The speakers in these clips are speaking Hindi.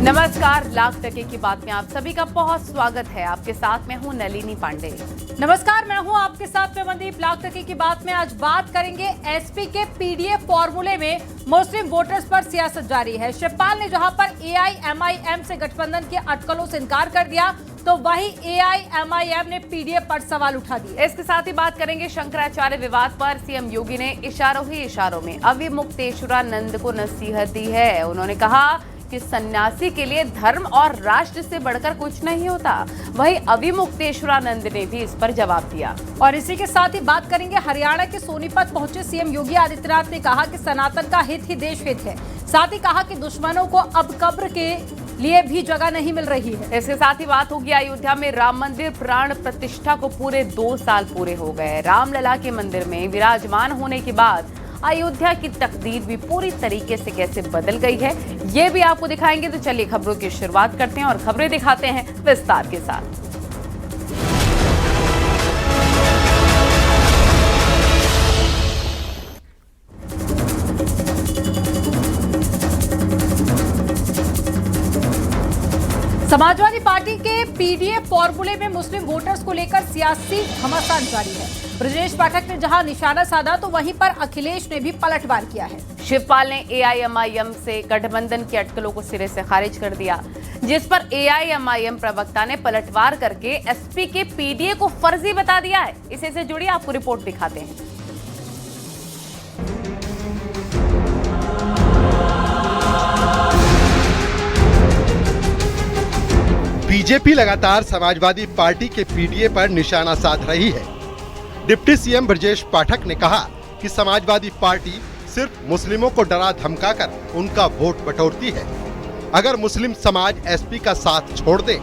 नमस्कार, लाख टके की बात में आप सभी का बहुत स्वागत है। आपके साथ मैं हूं नलिनी पांडे। नमस्कार, मैं हूं आपके साथ में मनदीप। लाख टके की बात में आज बात करेंगे एसपी के पीडीए फॉर्मूले में मुस्लिम वोटर्स पर सियासत जारी है। शिवपाल ने जहां पर एआईएमआईएम से गठबंधन के अटकलों से इनकार कर दिया, तो वहीं एआईएमआईएम ने पीडीए पर सवाल उठा दिए। इसके साथ ही बात करेंगे शंकराचार्य विवाद पर। सीएम योगी ने इशारों ही इशारों में अविमुक्तेश्वरानंद को नसीहत दी है। उन्होंने कहा कि सन्यासी के लिए धर्म और राष्ट्र से बढ़कर कुछ नहीं होता। वहीं अविमुक्तेश्वरानंद ने भी इस पर जवाब दिया। और इसी के साथ ही बात करेंगे हरियाणा के सोनीपत पहुंचे सीएम योगी आदित्यनाथ ने कहा कि सनातन का हित ही देश हित है। साथ ही कहा कि दुश्मनों को अब कब्र के लिए भी जगह नहीं मिल रही है। इसके साथ ही बात होगी अयोध्या में राम मंदिर प्राण प्रतिष्ठा को पूरे 2 साल पूरे हो गए। रामलला के मंदिर में विराजमान होने के बाद अयोध्या की तकदीर भी पूरी तरीके से कैसे बदल गई है, ये भी आपको दिखाएंगे। तो चलिए खबरों की शुरुआत करते हैं और खबरें दिखाते हैं विस्तार के साथ। समाजवादी पार्टी के पीडीए फॉर्मूले में मुस्लिम वोटर्स को लेकर सियासी घमासान जारी है। ब्रजेश पाठक ने जहां निशाना साधा, तो वहीं पर अखिलेश ने भी पलटवार किया है। शिवपाल ने एआईएमआईएम से गठबंधन की अटकलों को सिरे से खारिज कर दिया, जिस पर एआईएमआईएम प्रवक्ता ने पलटवार करके एसपी के पीडीए को फर्जी बता दिया है। इसी से जुड़ी आपको रिपोर्ट दिखाते हैं। बीजेपी लगातार समाजवादी पार्टी के पीडीए पर निशाना साध रही है। डिप्टी सीएम ब्रजेश पाठक ने कहा कि समाजवादी पार्टी सिर्फ मुस्लिमों को डरा धमकाकर उनका वोट बटोरती है। अगर मुस्लिम समाज एसपी का साथ छोड़ दे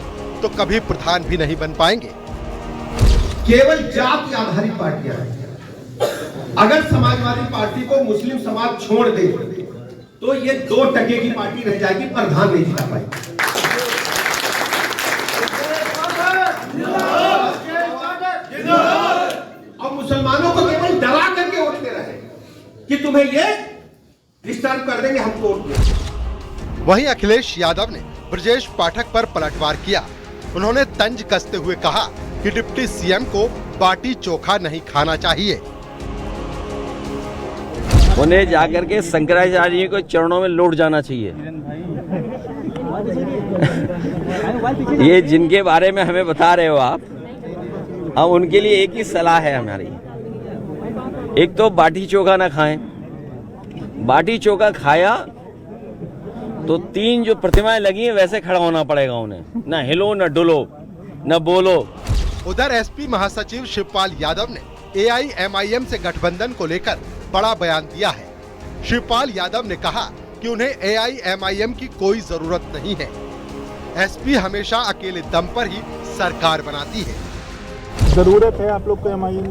तो कभी प्रधान भी नहीं बन पाएंगे। केवल जाति आधारित पार्टियां हैं। अगर समाजवादी पार्टी को मुस्लिम समाज छोड़ दे तो ये 2 टके की पार्टी रह जाएगी, प्रधान नहीं जिता पाएगी। और मुसलमानों को केवल डरा करके वोट दे रहे हैं कि तुम्हें ये डिस्टर्ब कर देंगे, हम वोट देंगे। वहीं अखिलेश यादव ने ब्रजेश पाठक पर पलटवार किया। उन्होंने तंज कसते हुए कहा कि डिप्टी सीएम को बाटी चोखा नहीं खाना चाहिए। उन्हें जाकर के शंकराचार्य को चरणों में लौट जाना चाहिए। ये जिनके बारे में हमें बता रहे हो आप, हम उनके लिए एक ही सलाह है हमारी। एक तो बाटी चोखा ना खाएं। बाटी चोखा खाया तो 3 जो प्रतिमाएं लगी हैं वैसे खड़ा होना पड़ेगा उन्हें, ना हिलो न डुलो न बोलो। उधर एसपी महासचिव शिवपाल यादव ने एआईएमआईएम से गठबंधन को लेकर बड़ा बयान दिया है। शिवपाल यादव ने कहा कि उन्हें एआईएमआईएम की कोई जरूरत नहीं है। एसपी हमेशा अकेले दम पर ही सरकार बनाती है। जरूरत है आप लोग को एमआईएम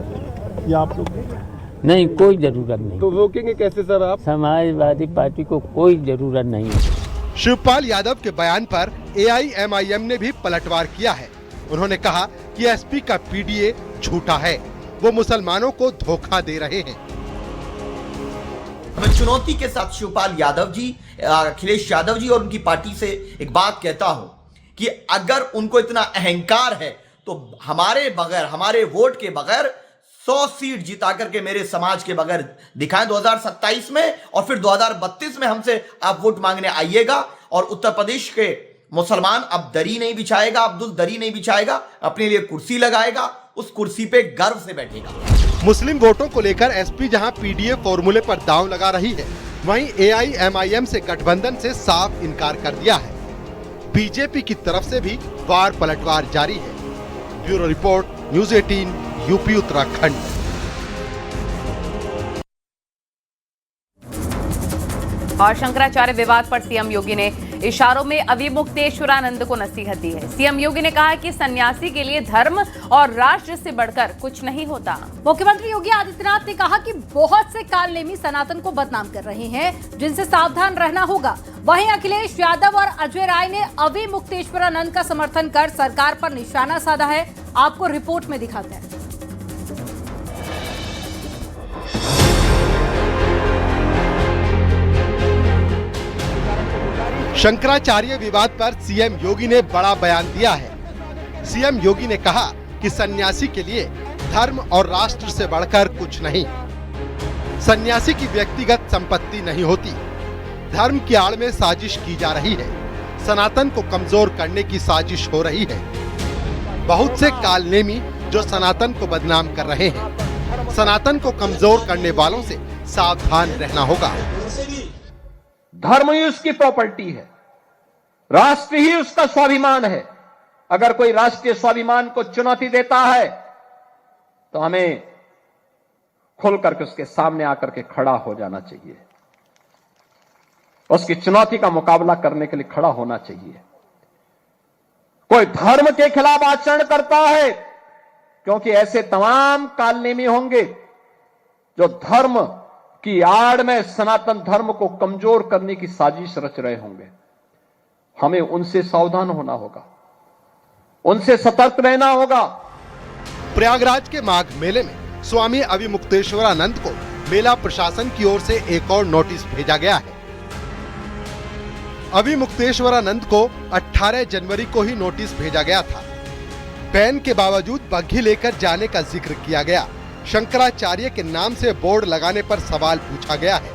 या आप लोग को? नहीं, कोई जरूरत नहीं। तो रोकेंगे कैसे सर आप? समाजवादी पार्टी को कोई जरूरत नहीं है। शिवपाल यादव के बयान पर एआईएमआईएम ने भी पलटवार किया है। उन्होंने कहा कि एसपी का पीडीए झूठा है, वो मुसलमानों को धोखा दे रहे हैं। मैं चुनौती के साथ शिवपाल यादव जी, अखिलेश यादव जी और उनकी पार्टी से एक बात कहता हूं कि अगर उनको इतना अहंकार है तो हमारे बगैर, हमारे वोट के बगैर 100 सीट जिता करके मेरे समाज के बगैर दिखाएं 2027 में, और फिर 2032 में हमसे आप वोट मांगने आइएगा। और उत्तर प्रदेश के मुसलमान अब दरी नहीं बिछाएगा, अब्दुल दरी नहीं बिछाएगा, अपने लिए कुर्सी लगाएगा, उस कुर्सी पे गर्व से बैठेगा। मुस्लिम वोटों को लेकर एसपी जहां पीडीए फॉर्मूले पर दांव लगा रही है, वहीं एआईएमआईएम से गठबंधन से साफ इनकार कर दिया है। बीजेपी की तरफ से भी वार पलटवार जारी है। Bureau report, news 18, UP Uttarakhand. और शंकराचार्य विवाद पर सीएम योगी ने इशारों में अविमुक्तेश्वरानंद को नसीहत दी है। सीएम योगी ने कहा कि सन्यासी के लिए धर्म और राष्ट्र से बढ़कर कुछ नहीं होता। मुख्यमंत्री योगी आदित्यनाथ ने कहा कि बहुत से कालनेमी सनातन को बदनाम कर रहे हैं, जिनसे सावधान रहना होगा। वहीं अखिलेश यादव और अजय राय ने अविमुक्तेश्वरानंद का समर्थन कर सरकार पर निशाना साधा है। आपको रिपोर्ट में दिखाते हैं। शंकराचार्य विवाद पर सीएम योगी ने बड़ा बयान दिया है। सीएम योगी ने कहा कि सन्यासी के लिए धर्म और राष्ट्र से बढ़कर कुछ नहीं। सन्यासी की व्यक्तिगत संपत्ति नहीं होती। धर्म की आड़ में साजिश की जा रही है। सनातन को कमजोर करने की साजिश हो रही है। बहुत से कालनेमी जो सनातन को बदनाम कर रहे हैं। सनातन को कमजोर करने वालों से सावधान रहना होगा। धर्म ही उसकी प्रॉपर्टी है, राष्ट्र ही उसका स्वाभिमान है। अगर कोई राष्ट्रीय स्वाभिमान को चुनौती देता है तो हमें खुल करके उसके सामने आकर के खड़ा हो जाना चाहिए, उसकी चुनौती का मुकाबला करने के लिए खड़ा होना चाहिए। कोई धर्म के खिलाफ आचरण करता है, क्योंकि ऐसे तमाम कालनेमी होंगे जो धर्म की आड़ में सनातन धर्म को कमजोर करने की साजिश रच रहे होंगे। हमें उनसे सावधान होना होगा, उनसे सतर्क रहना होगा। प्रयागराज के माघ मेले में स्वामी अविमुक्तेश्वरानंद को मेला प्रशासन की ओर से एक और नोटिस भेजा गया है। अविमुक्तेश्वरानंद को 18 जनवरी को ही नोटिस भेजा गया था। बैन के बावजूद बग्घी लेकर जाने का जिक्र किया गया। शंकराचार्य के नाम से बोर्ड लगाने पर सवाल पूछा गया है।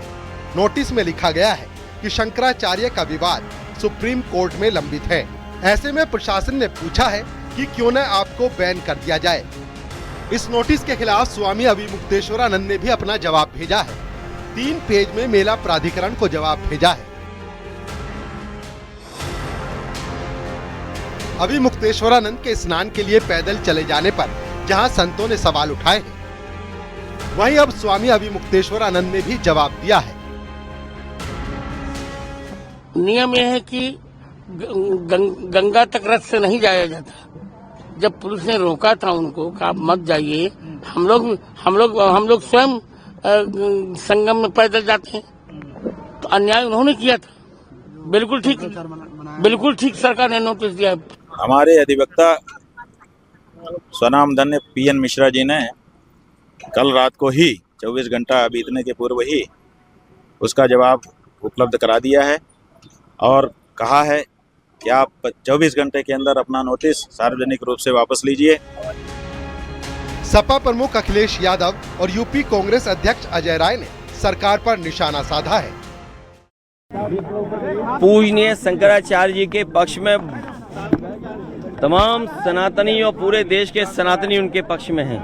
नोटिस में लिखा गया है कि शंकराचार्य का विवाद सुप्रीम कोर्ट में लंबित है। ऐसे में प्रशासन ने पूछा है कि क्यों न आपको बैन कर दिया जाए। इस नोटिस के खिलाफ स्वामी अविमुक्तेश्वरानंद ने भी अपना जवाब भेजा है। 3 पेज में मेला प्राधिकरण को जवाब भेजा है। अविमुक्तेश्वरानंद के स्नान के लिए पैदल चले जाने पर जहां संतों ने सवाल उठाए हैं, वहीं अब स्वामी अविमुक्तेश्वरानंद ने भी जवाब दिया है। नियम यह है कि गंगा तक रथ से नहीं जाया जाता। जब पुलिस ने रोका था उनको कि आप मत जाइए, हम लोग स्वयं संगम में पैदल जाते हैं, तो अन्याय उन्होंने किया था। बिल्कुल ठीक सरकार ने नोटिस दिया। हमारे अधिवक्ता स्वनाम धन्य पीएन मिश्रा जी ने कल रात को ही 24 घंटा बीतने के पूर्व ही उसका जवाब उपलब्ध करा दिया है और कहा है कि आप 24 घंटे के अंदर अपना नोटिस सार्वजनिक रूप से वापस लीजिए। सपा प्रमुख अखिलेश यादव और यूपी कांग्रेस अध्यक्ष अजय राय ने सरकार पर निशाना साधा है। पूजनीय शंकराचार्य जी के पक्ष में तमाम सनातनी और पूरे देश के सनातनी उनके पक्ष में हैं।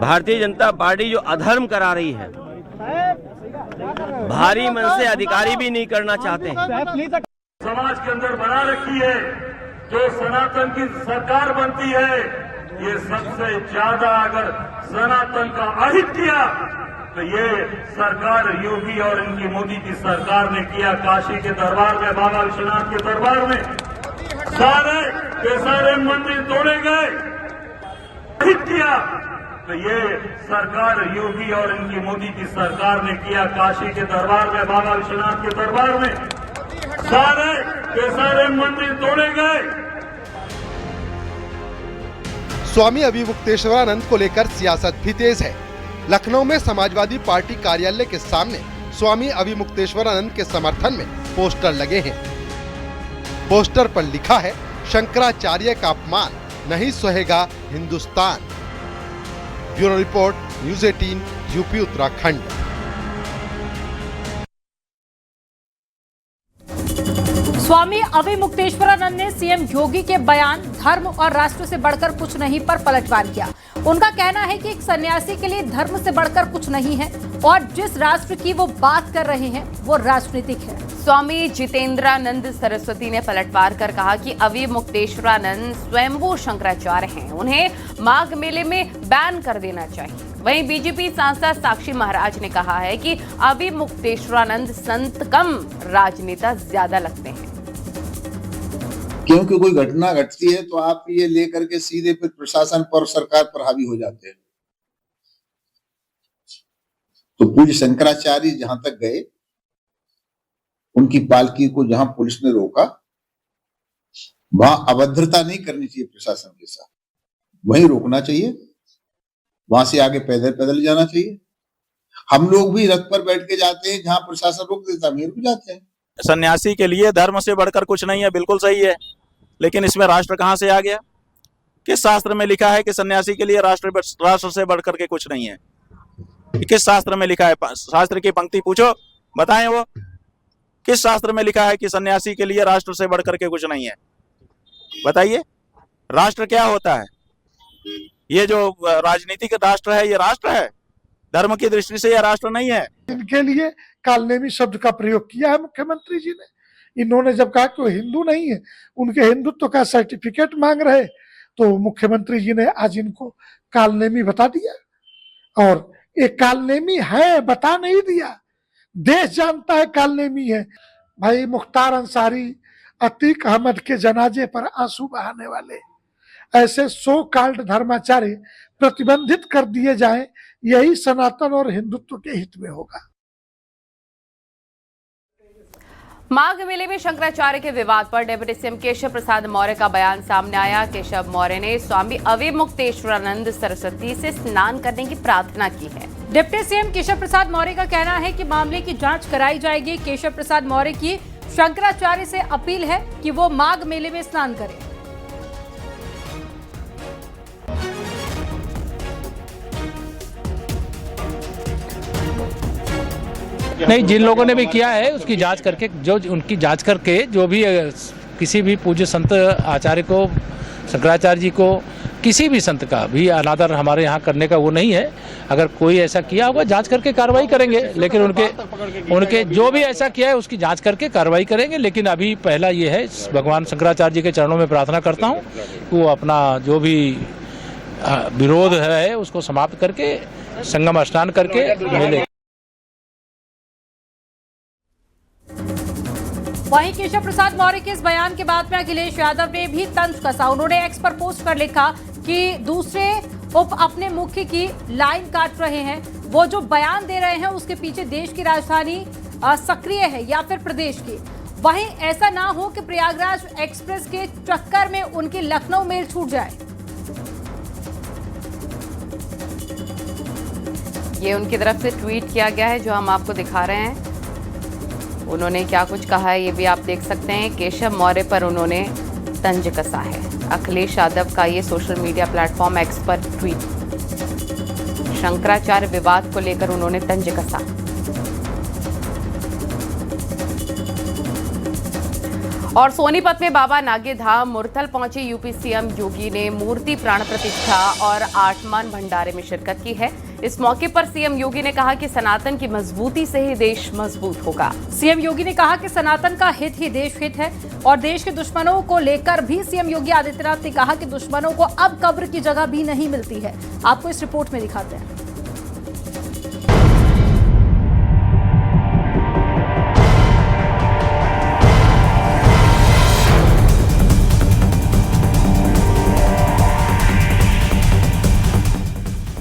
भारतीय जनता पार्टी जो अधर्म करा रही है, भारी मन से अधिकारी भी नहीं करना चाहते हैं। समाज के अंदर बना रखी है, जो सनातन की सरकार बनती है, ये सबसे ज्यादा अगर सनातन का अहित किया तो ये सरकार योगी और इनकी मोदी की सरकार ने किया। काशी के दरबार में, बाबा विश्वनाथ के दरबार में सारे के सारे मंदिर तोड़े गए। अहित किया तो ये सरकार योगी और इनकी मोदी की सरकार ने किया। काशी के दरबार में, बाबा विश्वनाथ के दरबार में सारे के सारे मंदिर तोड़े गए। स्वामी अविमुक्तेश्वरानंद को लेकर सियासत भी तेज है। लखनऊ में समाजवादी पार्टी कार्यालय के सामने स्वामी अविमुक्तेश्वरानंद के समर्थन में पोस्टर लगे हैं। पोस्टर पर लिखा है, शंकराचार्य का अपमान नहीं सहेगा Hindustan. Bureau report, news 18, UP Uttarakhand. Swami Avimukteshwaranand ने सीएम योगी के बयान धर्म और राष्ट्र से बढ़कर कुछ नहीं पर पलटवार किया। उनका कहना है कि एक सन्यासी के लिए धर्म से बढ़कर कुछ नहीं है और जिस राष्ट्र की वो बात कर रहे हैं वो राजनीतिक है। स्वामी जितेंद्रानंद सरस्वती ने पलटवार कर कहा कि अविमुक्तेश्वरानंद स्वयंभू शंकराचार्य हैं, उन्हें माघ मेले में बैन कर देना चाहिए। वहीं बीजेपी सांसद साक्षी महाराज ने कहा है कि अविमुक्तेश्वरानंद संत कम, राजनेता ज्यादा लगते हैं। क्योंकि कोई घटना घटती है तो आप ये लेकर के सीधे फिर प्रशासन पर, सरकार पर हावी हो जाते हैं। तो पूज्य शंकराचार्य जहां तक गए, उनकी पालकी को जहां पुलिस ने रोका, वहां अभद्रता नहीं करनी चाहिए प्रशासन के साथ, वहीं रोकना चाहिए। वहां से आगे पैदल पैदल जाना चाहिए। हम लोग भी रथ पर बैठ के जाते हैं, जहां प्रशासन रोक देता है, हम रुक जाते हैं। सन्यासी के लिए धर्म से बढ़कर कुछ नहीं है, बिल्कुल सही है, लेकिन इसमें राष्ट्र कहाँ से आ गया? किस शास्त्र में लिखा है कि सन्यासी के लिए राष्ट्र से बढ़कर के कुछ नहीं है? किस शास्त्र में लिखा है? शास्त्र की पंक्ति पूछो, बताएं वो किस शास्त्र में लिखा है कि सन्यासी के लिए राष्ट्र से बढ़कर के कुछ नहीं है? बताइए। राष्ट्र क्या होता है? ये जो राजनीतिक राष्ट्र है, ये राष्ट्र है? धर्म की दृष्टि से यह राष्ट्र नहीं है। इनके लिए कालनेमी शब्द का प्रयोग किया है मुख्यमंत्री जी ने। इन्होंने जब कहा कि वो हिंदू नहीं है, उनके हिंदुत्व का सर्टिफिकेट मांग रहे, तो मुख्यमंत्री जी ने आज इनको कालनेमी बता दिया। और एक कालनेमी है बता नहीं दिया, देश जानता है कालनेमी है। भाई मुख्तार अंसारी, अतीक अहमद के जनाजे पर आंसू बहाने वाले ऐसे सो कॉल्ड धर्माचार्य प्रतिबंधित कर दिए जाएं, यही सनातन और हिंदुत्व के हित में होगा। माघ मेले में शंकराचार्य के विवाद पर डिप्टी सीएम केशव प्रसाद मौर्य का बयान सामने आया। केशव मौर्य ने स्वामी अविमुक्तेश्वरानंद सरस्वती से स्नान करने की प्रार्थना की है। डिप्टी सीएम केशव प्रसाद मौर्य का कहना है कि मामले की जांच कराई जाएगी। केशव प्रसाद मौर्य की शंकराचार्य से अपील है कि वो माघ मेले में स्नान करें। नहीं, जिन लोगों ने भी किया है उसकी जांच करके, जो उनकी जांच करके, जो भी किसी भी पूज्य संत आचार्य को, शंकराचार्य जी को, किसी भी संत का भी अनादर हमारे यहाँ करने का वो नहीं है। अगर कोई ऐसा किया होगा जांच करके कार्रवाई करेंगे, लेकिन उनके जो भी ऐसा किया है उसकी जांच करके कार्रवाई करेंगे। लेकिन अभी पहला ये है, भगवान शंकराचार्य जी के चरणों में प्रार्थना करता हूँ कि वो अपना जो भी विरोध है उसको समाप्त करके संगम स्नान करके मेले। वहीं केशव प्रसाद मौर्य के इस बयान के बाद में अखिलेश यादव ने भी तंज कसा। उन्होंने एक्स पर पोस्ट कर लिखा कि दूसरे उप अपने मुख्य की लाइन काट रहे हैं। वो जो बयान दे रहे हैं उसके पीछे देश की राजधानी सक्रिय है या फिर प्रदेश की। वहीं ऐसा ना हो कि प्रयागराज एक्सप्रेस के चक्कर में उनकी लखनऊ मेल छूट जाए। ये उनकी तरफ से ट्वीट किया गया है जो हम आपको दिखा रहे हैं। उन्होंने क्या कुछ कहा है ये भी आप देख सकते हैं। केशव मौर्य पर उन्होंने तंज कसा है। अखिलेश यादव का ये सोशल मीडिया प्लेटफॉर्म एक्स पर ट्वीट, शंकराचार्य विवाद को लेकर उन्होंने तंज कसा। और सोनीपत में बाबा नागेधाम मुरथल पहुंचे यूपी सीएम योगी ने मूर्ति प्राण प्रतिष्ठा और आठमान भंडारे में शिरकत की है। इस मौके पर सीएम योगी ने कहा कि सनातन की मजबूती से ही देश मजबूत होगा। सीएम योगी ने कहा कि सनातन का हित ही देश हित है। और देश के दुश्मनों को लेकर भी सीएम योगी आदित्यनाथ ने कहा कि दुश्मनों को अब कब्र की जगह भी नहीं मिलती है। आपको इस रिपोर्ट में दिखाते हैं।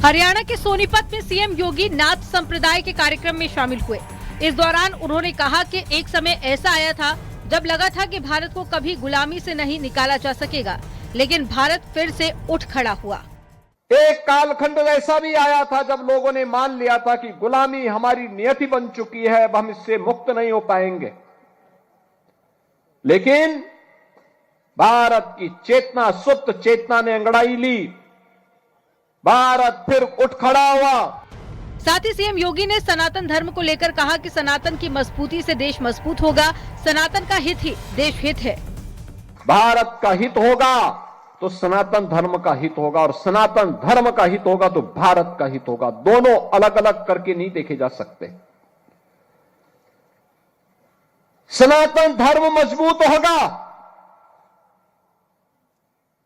हरियाणा के सोनीपत में सीएम योगी नाथ संप्रदाय के कार्यक्रम में शामिल हुए। इस दौरान उन्होंने कहा कि एक समय ऐसा आया था जब लगा था कि भारत को कभी गुलामी से नहीं निकाला जा सकेगा, लेकिन भारत फिर से उठ खड़ा हुआ। एक कालखंड ऐसा भी आया था जब लोगों ने मान लिया था कि गुलामी हमारी नियति बन चुकी है, अब हम इससे मुक्त नहीं हो पाएंगे। लेकिन भारत की चेतना, सुप्त चेतना ने अंगड़ाई ली, भारत फिर उठ खड़ा हुआ। साथ ही सीएम योगी ने सनातन धर्म को लेकर कहा कि सनातन की मजबूती से देश मजबूत होगा। सनातन का हित ही देश हित है। भारत का हित होगा तो सनातन धर्म का हित होगा, और सनातन धर्म का हित होगा तो भारत का हित होगा। दोनों अलग अलग करके नहीं देखे जा सकते। सनातन धर्म मजबूत होगा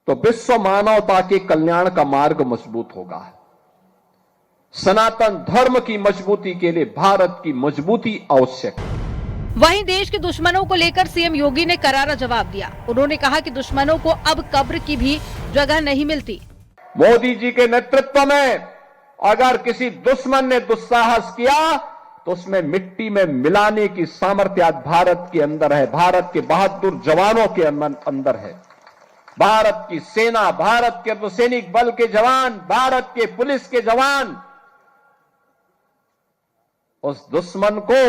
तो विश्व मानवता के कल्याण का मार्ग मजबूत होगा। सनातन धर्म की मजबूती के लिए भारत की मजबूती आवश्यक है। वहीं देश के दुश्मनों को लेकर सीएम योगी ने करारा जवाब दिया। उन्होंने कहा कि दुश्मनों को अब कब्र की भी जगह नहीं मिलती। मोदी जी के नेतृत्व में अगर किसी दुश्मन ने दुस्साहस किया तो उसमें मिट्टी में मिलाने की सामर्थ्य आज भारत के अंदर है, भारत के बहादुर जवानों के अंदर है। भारत की सेना, भारत के अर्धसैनिक बल के जवान, भारत के पुलिस के जवान उस दुश्मन को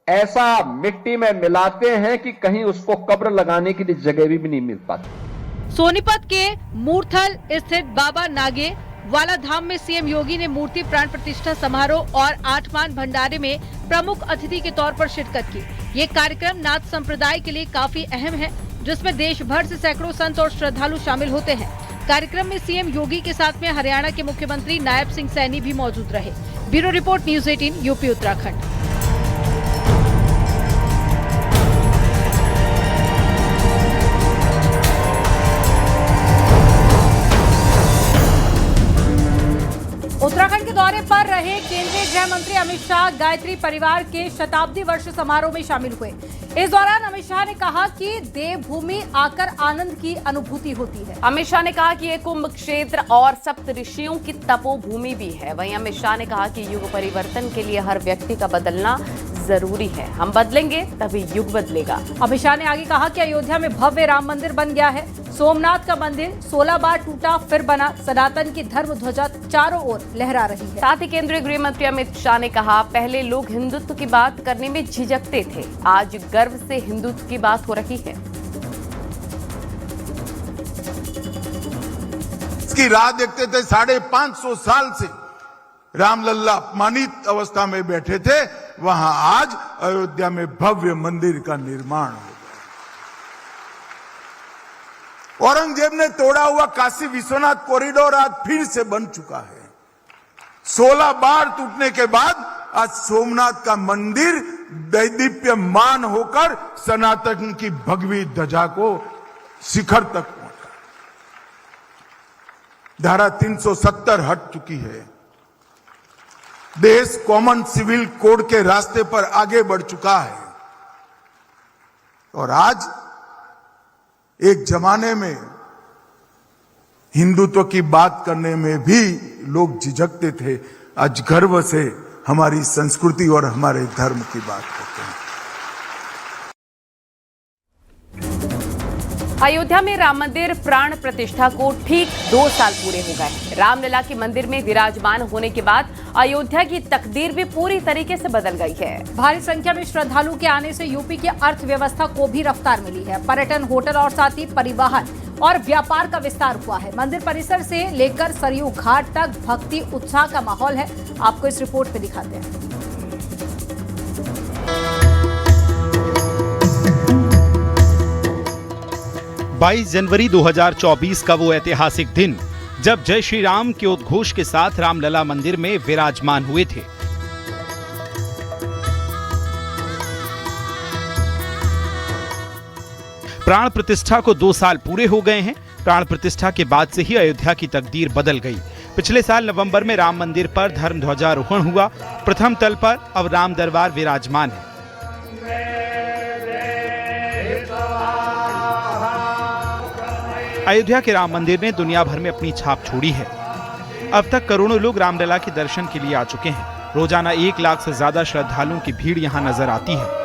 ऐसा मिट्टी में मिलाते हैं कि कहीं उसको कब्र लगाने के लिए जगह भी नहीं मिल पाती। सोनीपत के मूर्थल स्थित बाबा नागे वाला धाम में सीएम योगी ने मूर्ति प्राण प्रतिष्ठा समारोह और आठमान भंडारे में प्रमुख अतिथि के तौर पर शिरकत की। ये कार्यक्रम नाथ संप्रदाय के लिए काफी अहम है, जिसमें देश भर से सैकड़ों संत और श्रद्धालु शामिल होते हैं। कार्यक्रम में सीएम योगी के साथ में हरियाणा के मुख्यमंत्री नायब सिंह सैनी भी मौजूद रहे। Bureau report, news 18, UP Uttarakhand. Uttarakhand के दौरे पर रहे केंद्रीय गृह मंत्री अमित शाह गायत्री परिवार के शताब्दी वर्ष समारोह में शामिल हुए। इस दौरान अमित शाह ने कहा कि देवभूमि आकर आनंद की अनुभूति होती है। अमित शाह ने कहा कि ये कुंभ क्षेत्र और सप्त ऋषियों की तपोभूमि भी है। वहीं अमित शाह ने कहा कि युग परिवर्तन के लिए हर व्यक्ति का बदलना जरूरी है। हम बदलेंगे तभी युग बदलेगा। अमित शाह ने आगे कहा कि अयोध्या में भव्य राम मंदिर बन गया है। सोमनाथ का मंदिर 16 बार टूटा फिर बना। सनातन की धर्म ध्वजा चारों ओर लहरा रही है। साथ ही केंद्रीय गृह मंत्री अमित शाह ने कहा, पहले लोग हिंदुत्व की बात करने में झिझकते थे, आज गर्व से हिंदुत्व की बात हो रही है। इसकी राह देखते थे। 550 साल से रामलल्ला अपमानित अवस्था में बैठे थे, वहां आज अयोध्या में भव्य मंदिर का निर्माण हो। औरंगजेब ने तोड़ा हुआ काशी विश्वनाथ कॉरिडोर आज फिर से बन चुका है। 16 बार टूटने के बाद आज सोमनाथ का मंदिर दैदीप्यमान होकर सनातन की भगवी ध्वजा को शिखर तक पहुंचा। धारा 370 हट चुकी है। देश कॉमन सिविल कोड के रास्ते पर आगे बढ़ चुका है। और आज एक जमाने में हिंदुत्व की बात करने में भी लोग झिझकते थे, आज गर्व से हमारी संस्कृति और हमारे धर्म की बात करते हैं। अयोध्या में राम मंदिर प्राण प्रतिष्ठा को ठीक 2 साल पूरे हो गए। रामलला के मंदिर में विराजमान होने के बाद अयोध्या की तकदीर भी पूरी तरीके से बदल गई है। भारी संख्या में श्रद्धालु के आने से यूपी की अर्थव्यवस्था को भी रफ्तार मिली है। पर्यटन, होटल और साथ ही परिवहन और व्यापार का विस्तार हुआ है। मंदिर परिसर से लेकर सरयू घाट तक भक्ति उत्साह का माहौल है। आपको इस रिपोर्ट में दिखाते हैं। 22 जनवरी 2024 का वो ऐतिहासिक दिन जब जय श्री राम के उद्घोष के साथ रामलला मंदिर में विराजमान हुए थे। प्राण प्रतिष्ठा को 2 साल पूरे हो गए हैं। प्राण प्रतिष्ठा के बाद से ही अयोध्या की तकदीर बदल गई। पिछले साल नवंबर में राम मंदिर पर धर्म ध्वजारोहण हुआ। प्रथम तल पर अब राम दरबार विराजमान है। अयोध्या के राम मंदिर ने दुनिया भर में अपनी छाप छोड़ी है। अब तक करोड़ों लोग रामलला के दर्शन के लिए आ चुके हैं। रोजाना 1 लाख से ज्यादा श्रद्धालुओं की भीड़ यहाँ नजर आती है।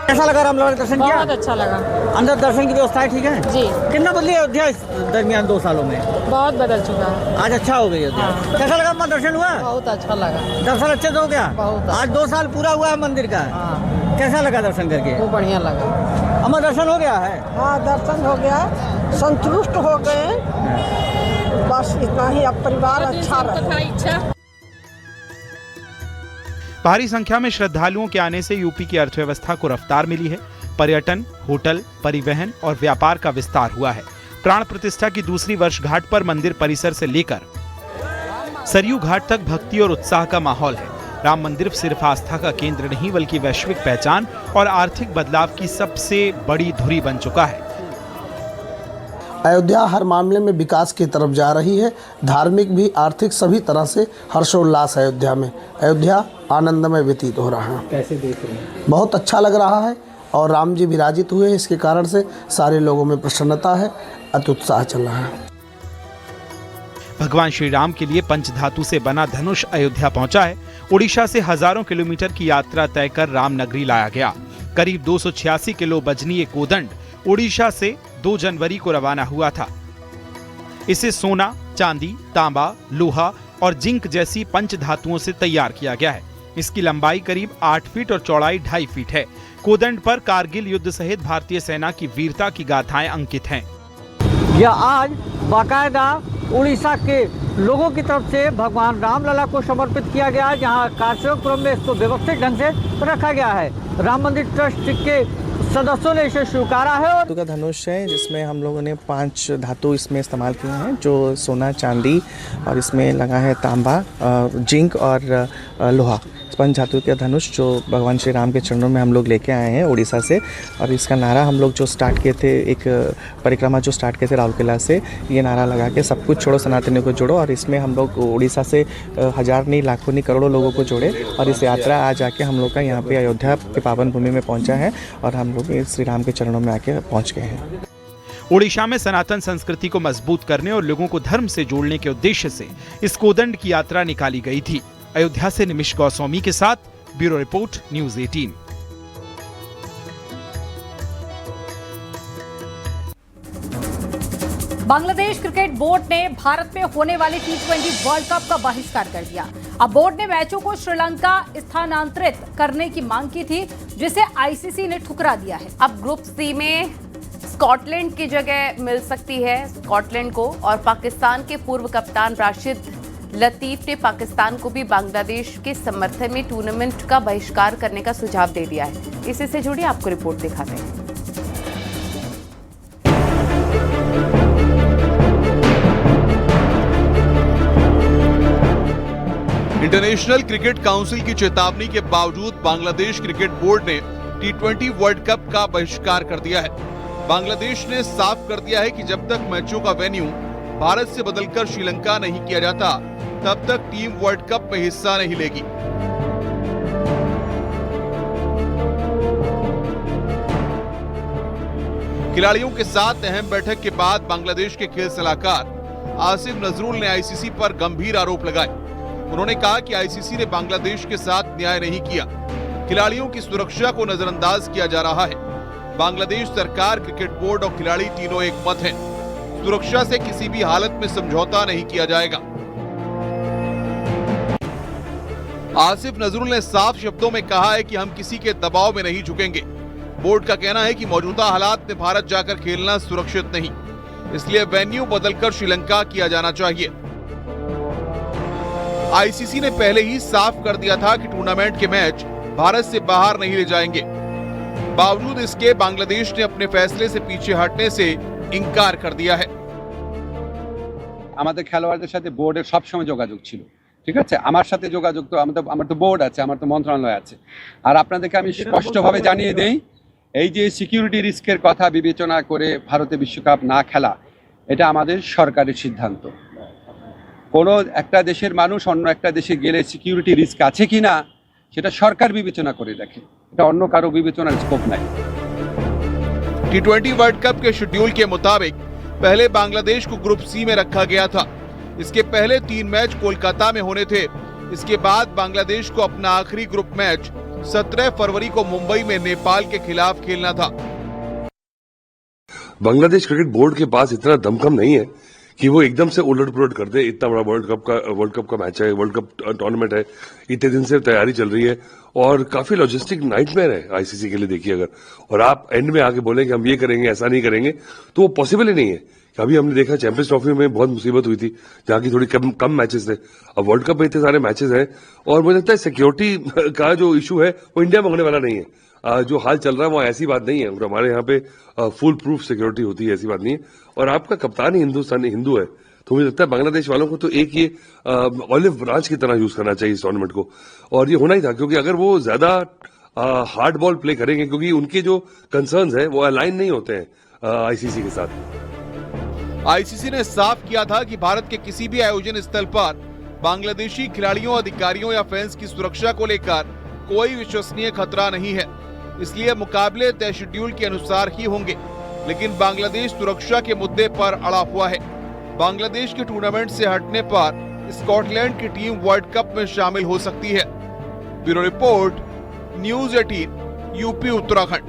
कैसा लगा रामलला का दर्शन किया? बहुत अच्छा लगा। अंदर दर्शन की व्यवस्थाएं ठीक है जी। कितना बदली अयोध्या इस दरमियान 2 सालों में? बहुत बदल चुका है। आज अच्छा हो गई अयोध्या। हाँ। कैसा लगा? दर्शन हुआ? बहुत अच्छा लगा। दर्शन अच्छे से हो गया? बहुत। आज 2 साल पूरा हुआ है मंदिर का। हाँ। कैसा लगा दर्शन करके? वो बढ़िया लगा। अम्मा दर्शन हो गया है? हाँ, दर्शन हो गया, संतुष्ट हो गए। बस इतना ही, अब परिवार अच्छा रहे। भारी संख्या में श्रद्धालुओं के आने से यूपी की अर्थव्यवस्था को रफ्तार मिली है। पर्यटन, होटल, परिवहन और व्यापार का विस्तार हुआ है। प्राण प्रतिष्ठा की दूसरी वर्षगांठ पर मंदिर परिसर से लेकर सरयू घाट तक भक्ति और उत्साह का माहौल है। राम मंदिर सिर्फ आस्था का केंद्र नहीं बल्कि वैश्विक पहचान और आर्थिक बदलाव की सबसे बड़ी धुरी बन चुका है। अयोध्या हर मामले में विकास की तरफ जा रही है। धार्मिक भी, आर्थिक, सभी तरह से हर्षोल्लास अयोध्या में। अयोध्या आनंदमय व्यतीत हो रहा है। कैसे देख रहे हैं? बहुत अच्छा लग रहा है और राम जी विराजित हुए, इसके कारण से सारे लोगों में प्रसन्नता है, अति उत्साह चल रहा है। भगवान श्री राम के लिए पंचधातु से बना धनुष अयोध्या पहुंचा है। उड़ीसा से हजारों किलोमीटर की यात्रा तय कर रामनगरी लाया गया। करीब 286 किलो वजनी कोदंड उड़ीसा से 2 जनवरी को रवाना हुआ था। इसे सोना, चांदी, तांबा, लोहा और जिंक जैसी पंच धातुओं से तैयार किया गया है। इसकी लंबाई करीब 8 फीट और चौड़ाई 2.5 फीट है। कोदंड पर कारगिल युद्ध सहित भारतीय सेना की वीरता की गाथाएं अंकित हैं। यह आज बाकायदा उड़ीसा के लोगों की तरफ से भगवान रामलला को समर्पित किया गया, जहां कार्यक्रम में इसको व्यवस्थित ढंग से रखा गया है। राम मंदिर ट्रस्ट के सदस्यों ने इसे स्वीकारा है। और का धनुष है जिसमें हम लोगों ने 5 धातु इसमें इस्तेमाल किए हैं, जो सोना, चांदी और इसमें लगा है तांबा, जिंक और लोहा। 5 धातु के धनुष जो भगवान श्री राम के चरणों में हम लोग लेके आए हैं उड़ीसा से। और इसका नारा हम लोग जो स्टार्ट किए थे, एक परिक्रमा जो स्टार्ट किए थे राउरकेला से, ये नारा लगा के सब कुछ छोड़ो सनातनियों को जोड़ो। और इसमें हम लोग उड़ीसा से हजार नहीं, लाखों नहीं, करोड़ों लोगों को जोड़े। और इस यात्रा आज आके हम लोग का यहाँ पे अयोध्या के पावन भूमि में पहुँचा है और हम लोग श्री राम के चरणों में आके पहुँच गए हैं। ओडिशा में सनातन संस्कृति को मजबूत करने और लोगों को धर्म से जोड़ने के उद्देश्य से इस कोदंड की यात्रा निकाली गई थी। अयोध्या से निमिष गोस्वामी के साथ bureau report, news 18। Bangladesh cricket board ने भारत में होने वाले T20 वर्ल्ड कप का बहिष्कार कर दिया। अब बोर्ड ने मैचों को श्रीलंका स्थानांतरित करने की मांग की थी, जिसे आईसीसी ने ठुकरा दिया है। अब ग्रुप सी में स्कॉटलैंड की जगह मिल सकती है स्कॉटलैंड को, और पाकिस्तान के पूर्व कप्तान राशिद लतीफ ने पाकिस्तान को भी बांग्लादेश के समर्थन में टूर्नामेंट का बहिष्कार करने का सुझाव दे दिया है। इसी से जुड़ी आपको रिपोर्ट दिखाते हैं। इंटरनेशनल क्रिकेट काउंसिल की चेतावनी के बावजूद बांग्लादेश क्रिकेट बोर्ड ने T20 वर्ल्ड कप का बहिष्कार कर दिया है। बांग्लादेश ने साफ कर दिया है कि जब तक मैचों का वेन्यू भारत से बदलकर श्रीलंका नहीं किया जाता, तब तक टीम वर्ल्ड कप में हिस्सा नहीं लेगी। खिलाड़ियों के साथ अहम बैठक के बाद बांग्लादेश के खेल सलाहकार आसिफ नजरुल ने आईसीसी पर गंभीर आरोप लगाए। उन्होंने कहा कि आईसीसी ने बांग्लादेश के साथ न्याय नहीं किया, खिलाड़ियों की सुरक्षा को नजरअंदाज किया जा रहा है। बांग्लादेश सरकार, क्रिकेट बोर्ड और खिलाड़ी तीनों एक मत हैं। सुरक्षा से किसी भी हालत में समझौता नहीं किया जाएगा। आसिफ नजरुल ने साफ शब्दों में कहा है कि हम किसी के दबाव में नहीं झुकेंगे। बोर्ड का कहना है कि मौजूदा हालात में भारत जाकर खेलना सुरक्षित नहीं, इसलिए वेन्यू बदलकर श्रीलंका किया जाना चाहिए। आईसीसी ने पहले ही साफ कर दिया था कि टूर्नामेंट के मैच भारत से बाहर नहीं ले जाएंगे। बावजूद इसके बांग्लादेश ने अपने फैसले से पीछे हटने से इनकार कर दिया है। আমাদের খেলোয়াড়দের সাথে বোর্ডের সব সময় যোগাযোগ ছিল, ঠিক আছে। আমার সাথে যোগাযোগ তো আমার তো বোর্ড আছে, আমার তো মন্ত্রণালয় আছে। আর আপনাদেরকে আমি স্পষ্টভাবে জানিয়ে দেই, এই যে সিকিউরিটি রিস্কের কথা বিবেচনা করে ভারতে বিশ্বকাপ না খেলা, এটা আমাদের সরকারের সিদ্ধান্ত। কোনো একটা দেশের মানুষ অন্য একটা দেশে গেলে সিকিউরিটি রিস্ক আছে কিনা সেটা সরকার বিবেচনা করে দেখে, এটা অন্য কারো বিবেচনার স্কোপ নাই। T20 वर्ल्ड कप के शेड्यूल के मुताबिक पहले बांग्लादेश को ग्रुप सी में रखा गया था। इसके पहले 3 मैच कोलकाता में होने थे। इसके बाद बांग्लादेश को अपना आखिरी ग्रुप मैच 17 फरवरी को मुंबई में नेपाल के खिलाफ खेलना था। बांग्लादेश क्रिकेट बोर्ड के पास इतना दमखम नहीं है कि वो एकदम से उलट पुलट कर दे। इतना बड़ा वर्ल्ड कप का मैच है, वर्ल्ड कप टूर्नामेंट है, इतने दिन से तैयारी चल रही है और काफी लॉजिस्टिक नाइटमेयर है आईसीसी के लिए। देखिए, अगर और आप एंड में आके बोलें कि हम ये करेंगे, ऐसा नहीं करेंगे, तो वो पॉसिबल ही नहीं है। अभी हमने देखा चैंपियंस ट्रॉफी में बहुत मुसीबत हुई थी, जहाँ की थोड़ी कम मैचेस थे। अब वर्ल्ड कप में इतने सारे मैचेस हैं और मुझे लगता है सिक्योरिटी का जो इशू है वो इंडिया में होने वाला नहीं है। जो हाल चल रहा है वो ऐसी बात नहीं है। हमारे यहाँ पे फुल प्रूफ सिक्योरिटी होती है, ऐसी बात नहीं है। और आपका कप्तान ही हिंदू है, तो मुझे लगता है बांग्लादेश वालों को तो एक ये ऑलिव ब्रांच की तरह यूज करना चाहिए इस टूर्नामेंट को। और ये होना ही था, क्योंकि अगर वो ज्यादा हार्ड बॉल प्ले करेंगे, क्योंकि उनके जो कंसर्न्स हैं वो अलाइन नहीं होते हैं आईसीसी के साथ। आईसीसी ने साफ किया था कि भारत के किसी भी आयोजन स्थल पर बांग्लादेशी खिलाड़ियों, अधिकारियों या फैंस की सुरक्षा को लेकर कोई विश्वसनीय खतरा नहीं है, इसलिए मुकाबले तय शेड्यूल के अनुसार ही होंगे। लेकिन बांग्लादेश सुरक्षा के मुद्दे पर अड़ा हुआ है। बांग्लादेश के टूर्नामेंट से हटने पर स्कॉटलैंड की टीम वर्ल्ड कप में शामिल हो सकती है। Bureau report, news 18, UP Uttarakhand.